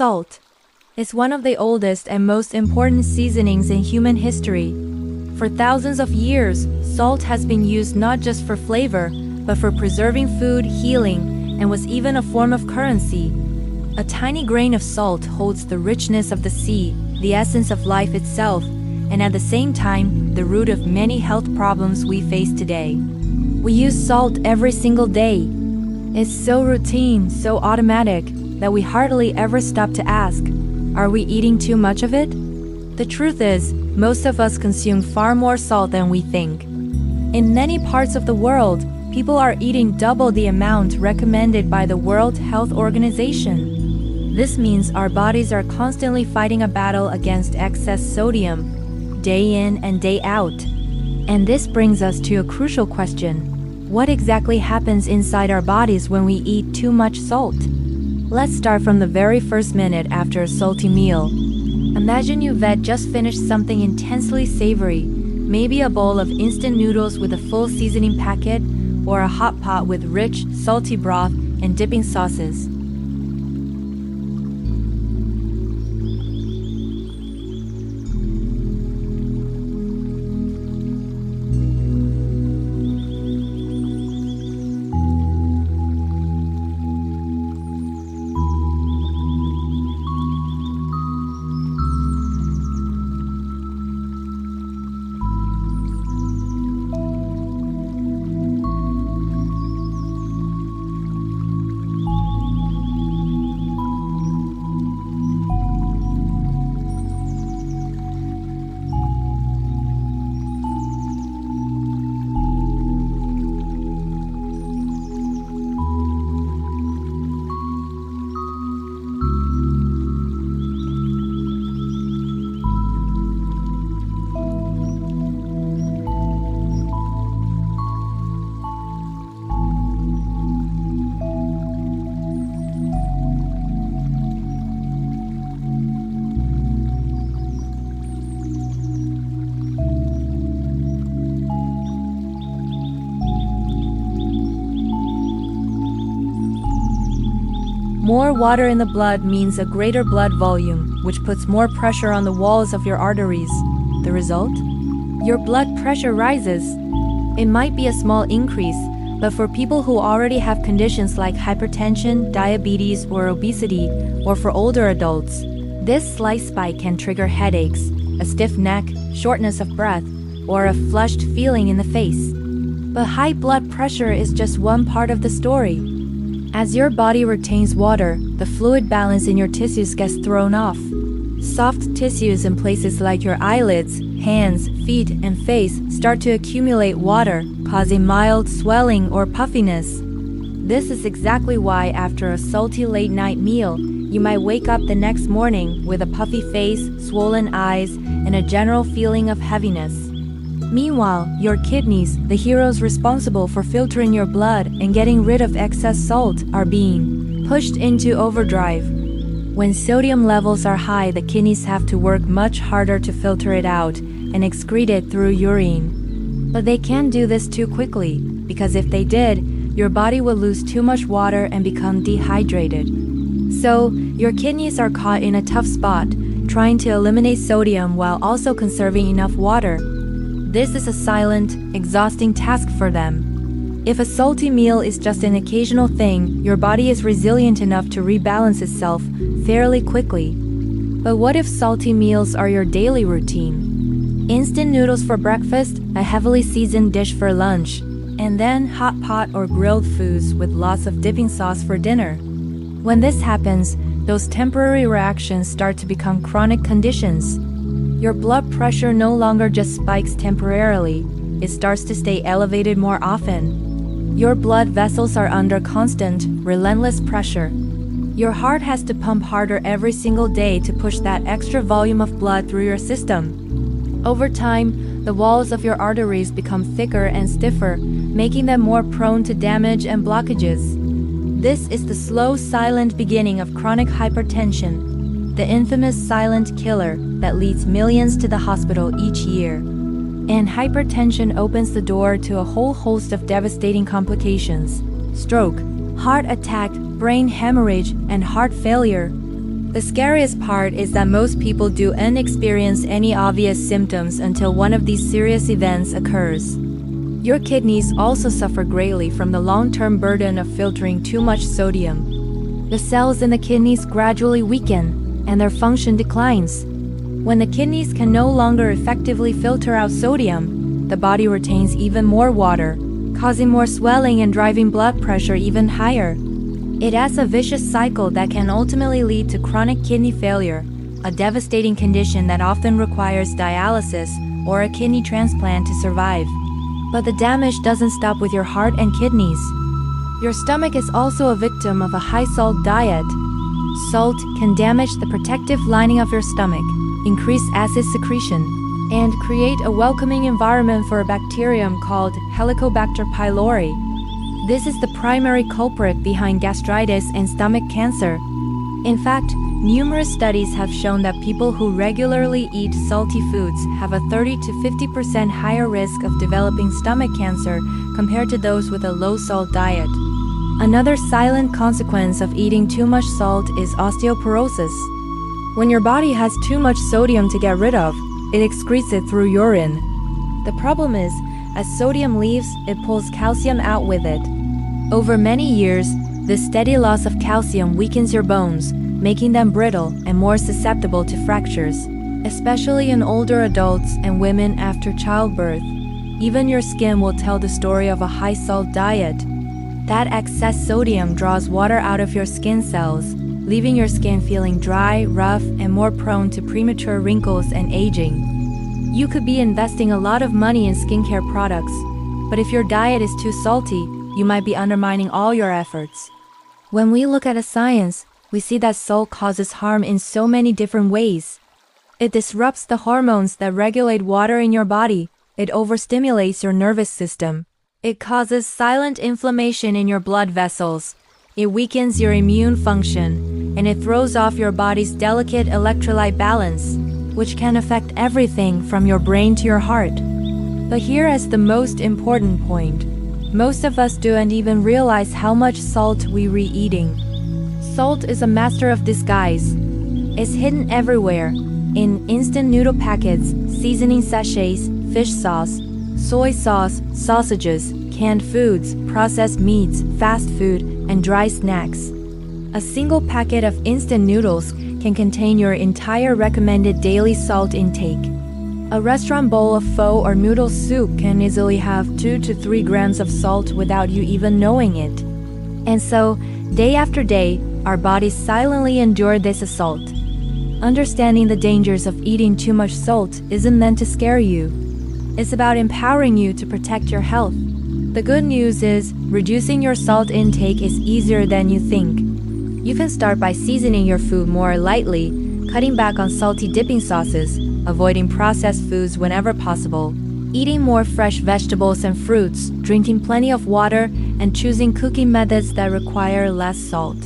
Salt is one of the oldest and most important seasonings in human history. For thousands of years, salt has been used not just for flavor, but for preserving food, healing, and was even a form of currency. A tiny grain of salt holds the richness of the sea, the essence of life itself, and at the same time, the root of many health problems we face today. We use salt every single day. It's so routine, so automatic, that we hardly ever stop to ask, are we eating too much of it? The truth is, most of us consume far more salt than we think. In many parts of the world, people are eating double the amount recommended by the World Health Organization. This means our bodies are constantly fighting a battle against excess sodium, day in and day out. And this brings us to a crucial question. What exactly happens inside our bodies when we eat too much salt? Let's start from the very first minute after a salty meal. Imagine you've just finished something intensely savory, maybe a bowl of instant noodles with a full seasoning packet, or a hot pot with rich, salty broth and dipping sauces. More water in the blood means a greater blood volume, which puts more pressure on the walls of your arteries. The result? Your blood pressure rises. It might be a small increase, but for people who already have conditions like hypertension, diabetes, or obesity, or for older adults, this slight spike can trigger headaches, a stiff neck, shortness of breath, or a flushed feeling in the face. But high blood pressure is just one part of the story. As your body retains water, the fluid balance in your tissues gets thrown off. Soft tissues in places like your eyelids, hands, feet, and face start to accumulate water, causing mild swelling or puffiness. This is exactly why after a salty late-night meal, you might wake up the next morning with a puffy face, swollen eyes, and a general feeling of heaviness. Meanwhile, your kidneys, the heroes responsible for filtering your blood and getting rid of excess salt, are being pushed into overdrive. When sodium levels are high, the kidneys have to work much harder to filter it out and excrete it through urine. But they can't do this too quickly, because if they did, your body would lose too much water and become dehydrated. So, your kidneys are caught in a tough spot, trying to eliminate sodium while also conserving enough water. This is a silent, exhausting task for them. If a salty meal is just an occasional thing, your body is resilient enough to rebalance itself fairly quickly. But what if salty meals are your daily routine? Instant noodles for breakfast, a heavily seasoned dish for lunch, and then hot pot or grilled foods with lots of dipping sauce for dinner. When this happens, those temporary reactions start to become chronic conditions. Your blood pressure no longer just spikes temporarily, it starts to stay elevated more often. Your blood vessels are under constant, relentless pressure. Your heart has to pump harder every single day to push that extra volume of blood through your system. Over time, the walls of your arteries become thicker and stiffer, making them more prone to damage and blockages. This is the slow, silent beginning of chronic hypertension, the infamous silent killer that leads millions to the hospital each year. And hypertension opens the door to a whole host of devastating complications: stroke, heart attack, brain hemorrhage, and heart failure. The scariest part is that most people don't experience any obvious symptoms until one of these serious events occurs. Your kidneys also suffer greatly from the long-term burden of filtering too much sodium. The cells in the kidneys gradually weaken, and their function declines. When the kidneys can no longer effectively filter out sodium, the body retains even more water, causing more swelling and driving blood pressure even higher. It adds a vicious cycle that can ultimately lead to chronic kidney failure, a devastating condition that often requires dialysis or a kidney transplant to survive. But the damage doesn't stop with your heart and kidneys. Your stomach is also a victim of a high-salt diet. Salt can damage the protective lining of your stomach, increase acid secretion, and create a welcoming environment for a bacterium called Helicobacter pylori. This is the primary culprit behind gastritis and stomach cancer. In fact, numerous studies have shown that people who regularly eat salty foods have a 30 to 50% higher risk of developing stomach cancer compared to those with a low-salt diet. Another silent consequence of eating too much salt is osteoporosis. When your body has too much sodium to get rid of, it excretes it through urine. The problem is, as sodium leaves, it pulls calcium out with it. Over many years, this steady loss of calcium weakens your bones, making them brittle and more susceptible to fractures, especially in older adults and women after childbirth. Even your skin will tell the story of a high-salt diet. That excess sodium draws water out of your skin cells, leaving your skin feeling dry, rough, and more prone to premature wrinkles and aging. You could be investing a lot of money in skincare products, but if your diet is too salty, you might be undermining all your efforts. When we look at the science, we see that salt causes harm in so many different ways. It disrupts the hormones that regulate water in your body. It overstimulates your nervous system. It causes silent inflammation in your blood vessels. It weakens your immune function, and it throws off your body's delicate electrolyte balance, which can affect everything from your brain to your heart. But here is the most important point. Most of us don't even realize how much salt we're eating. Salt is a master of disguise. It's hidden everywhere, in instant noodle packets, seasoning sachets, fish sauce, soy sauce, sausages, canned foods, processed meats, fast food, and dry snacks. A single packet of instant noodles can contain your entire recommended daily salt intake. A restaurant bowl of pho or noodle soup can easily have 2 to 3 grams of salt without you even knowing it. And so, day after day, our bodies silently endure this assault. Understanding the dangers of eating too much salt isn't meant to scare you. It's about empowering you to protect your health. The good news is, reducing your salt intake is easier than you think. You can start by seasoning your food more lightly, cutting back on salty dipping sauces, avoiding processed foods whenever possible, eating more fresh vegetables and fruits, drinking plenty of water, and choosing cooking methods that require less salt.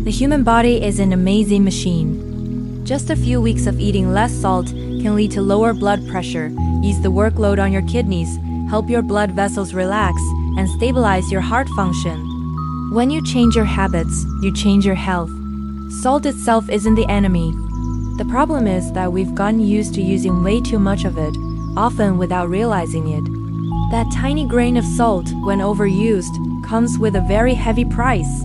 The human body is an amazing machine. Just a few weeks of eating less salt can lead to lower blood pressure, ease the workload on your kidneys, help your blood vessels relax, and stabilize your heart function. When you change your habits, you change your health. Salt itself isn't the enemy. The problem is that we've gotten used to using way too much of it, often without realizing it. That tiny grain of salt, when overused, comes with a very heavy price.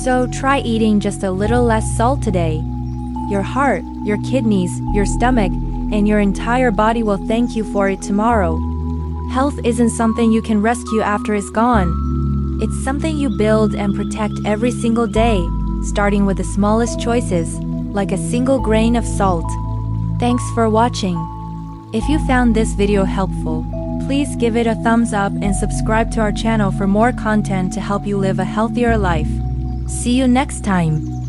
So try eating just a little less salt today. Your heart, your kidneys, your stomach, and your entire body will thank you for it tomorrow. Health isn't something you can rescue after it's gone. It's something you build and protect every single day, starting with the smallest choices, like a single grain of salt. Thanks for watching. If you found this video helpful, please give it a thumbs up and subscribe to our channel for more content to help you live a healthier life. See you next time.